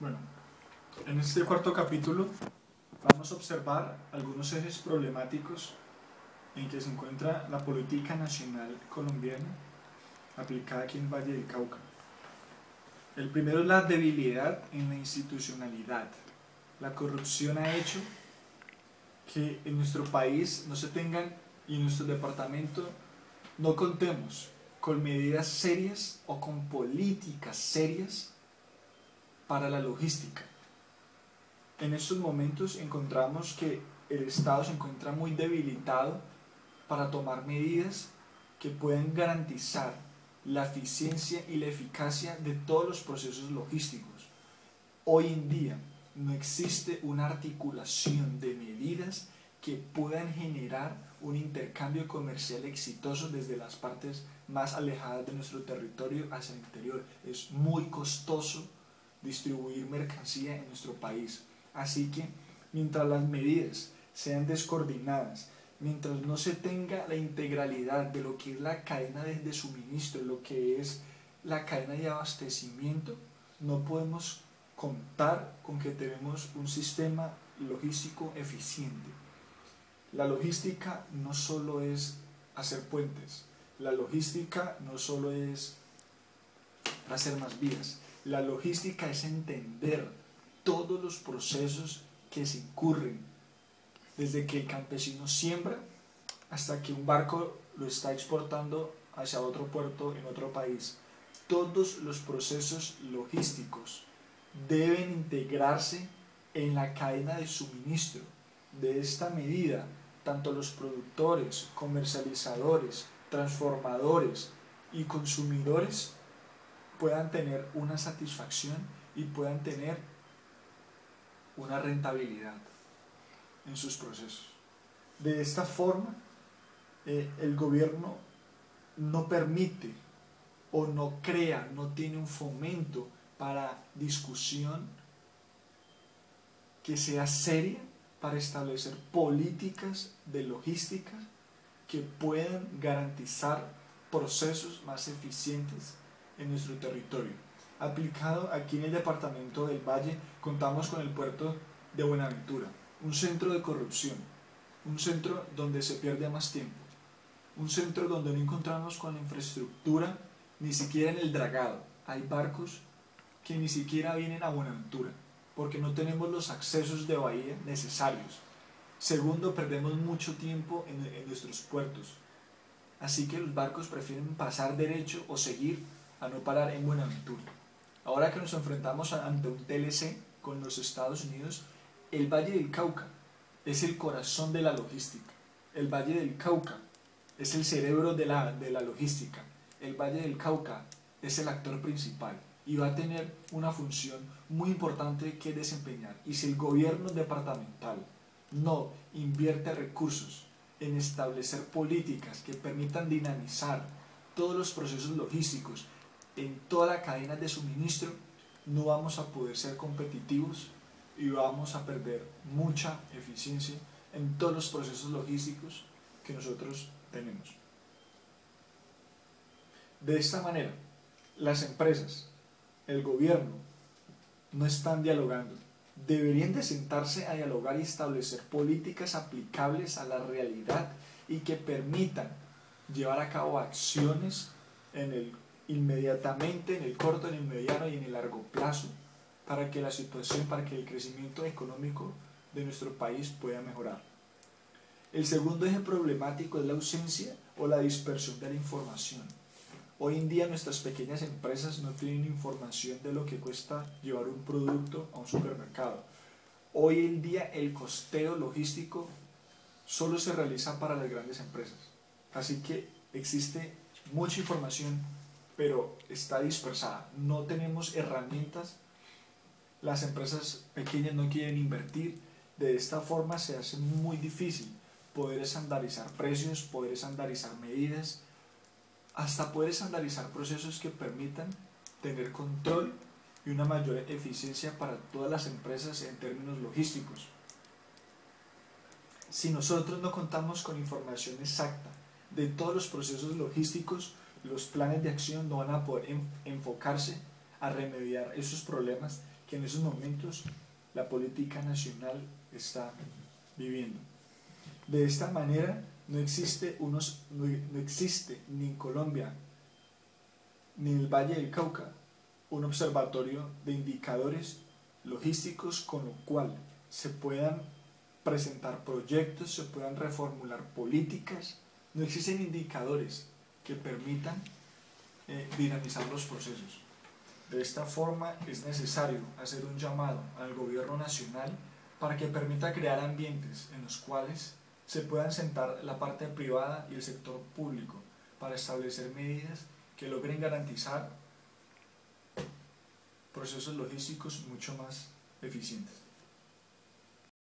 Bueno, en este cuarto capítulo vamos a observar algunos ejes problemáticos en que se encuentra la política nacional colombiana aplicada aquí en Valle del Cauca. El primero es la debilidad en la institucionalidad. La corrupción ha hecho que en nuestro país no se tengan y en nuestro departamento no contemos con medidas serias o con políticas serias para la logística. En estos momentos encontramos que el Estado se encuentra muy debilitado para tomar medidas que puedan garantizar la eficiencia y la eficacia de todos los procesos logísticos. Hoy en día no existe una articulación de medidas que puedan generar un intercambio comercial exitoso desde las partes más alejadas de nuestro territorio hacia el interior. Es muy costoso distribuir mercancía en nuestro país. Así que mientras las medidas sean descoordinadas, mientras no se tenga la integralidad de lo que es la cadena de suministro, lo que es la cadena de abastecimiento, no podemos contar con que tenemos un sistema logístico eficiente. La logística no solo es hacer puentes, la logística no solo es hacer más vías, la logística es entender todos los procesos que se incurren, desde que el campesino siembra hasta que un barco lo está exportando hacia otro puerto en otro país. Todos los procesos logísticos deben integrarse en la cadena de suministro. De esta medida, tanto los productores, comercializadores, transformadores y consumidores puedan tener una satisfacción y puedan tener una rentabilidad en sus procesos. De esta forma, el gobierno no permite o no crea, no tiene un fomento para discusión que sea seria para establecer políticas de logística que puedan garantizar procesos más eficientes en nuestro territorio. Aplicado aquí en el departamento del Valle, contamos con el puerto de Buenaventura, un centro de corrupción, un centro donde se pierde más tiempo, un centro donde no encontramos con la infraestructura, ni siquiera en el dragado. Hay barcos que ni siquiera vienen a Buenaventura, porque no tenemos los accesos de bahía necesarios. Segundo, perdemos mucho tiempo en nuestros puertos. Así que los barcos prefieren pasar derecho o seguir a no parar en Buenaventura. Ahora que nos enfrentamos ante un TLC con los Estados Unidos, el Valle del Cauca es el corazón de la logística. El Valle del Cauca es el cerebro de la logística. El Valle del Cauca es el actor principal y va a tener una función muy importante que desempeñar. Y si el gobierno departamental no invierte recursos en establecer políticas que permitan dinamizar todos los procesos logísticos en toda la cadena de suministro, no vamos a poder ser competitivos y vamos a perder mucha eficiencia en todos los procesos logísticos que nosotros tenemos. De esta manera, las empresas, el gobierno, no están dialogando. Deberían de sentarse a dialogar y establecer políticas aplicables a la realidad y que permitan llevar a cabo acciones inmediatamente, en el corto, en el mediano y en el largo plazo, para que la situación, para que el crecimiento económico de nuestro país pueda mejorar. El segundo eje problemático es la ausencia o la dispersión de la información. Hoy en día nuestras pequeñas empresas no tienen información de lo que cuesta llevar un producto a un supermercado. Hoy en día el costeo logístico solo se realiza para las grandes empresas. Así que existe mucha información, pero está dispersada. No tenemos herramientas. Las empresas pequeñas no quieren invertir. De esta forma se hace muy difícil poder estandarizar precios, poder estandarizar medidas, hasta poder estandarizar procesos que permitan tener control y una mayor eficiencia para todas las empresas en términos logísticos. Si nosotros no contamos con información exacta de todos los procesos logísticos, los planes de acción no van a poder enfocarse a remediar esos problemas que en esos momentos la política nacional está viviendo. De esta manera no existe ni en Colombia ni en el Valle del Cauca un observatorio de indicadores logísticos con lo cual se puedan presentar proyectos, se puedan reformular políticas. No existen indicadores que permitan dinamizar los procesos. De esta forma es necesario hacer un llamado al gobierno nacional para que permita crear ambientes en los cuales se puedan sentar la parte privada y el sector público para establecer medidas que logren garantizar procesos logísticos mucho más eficientes.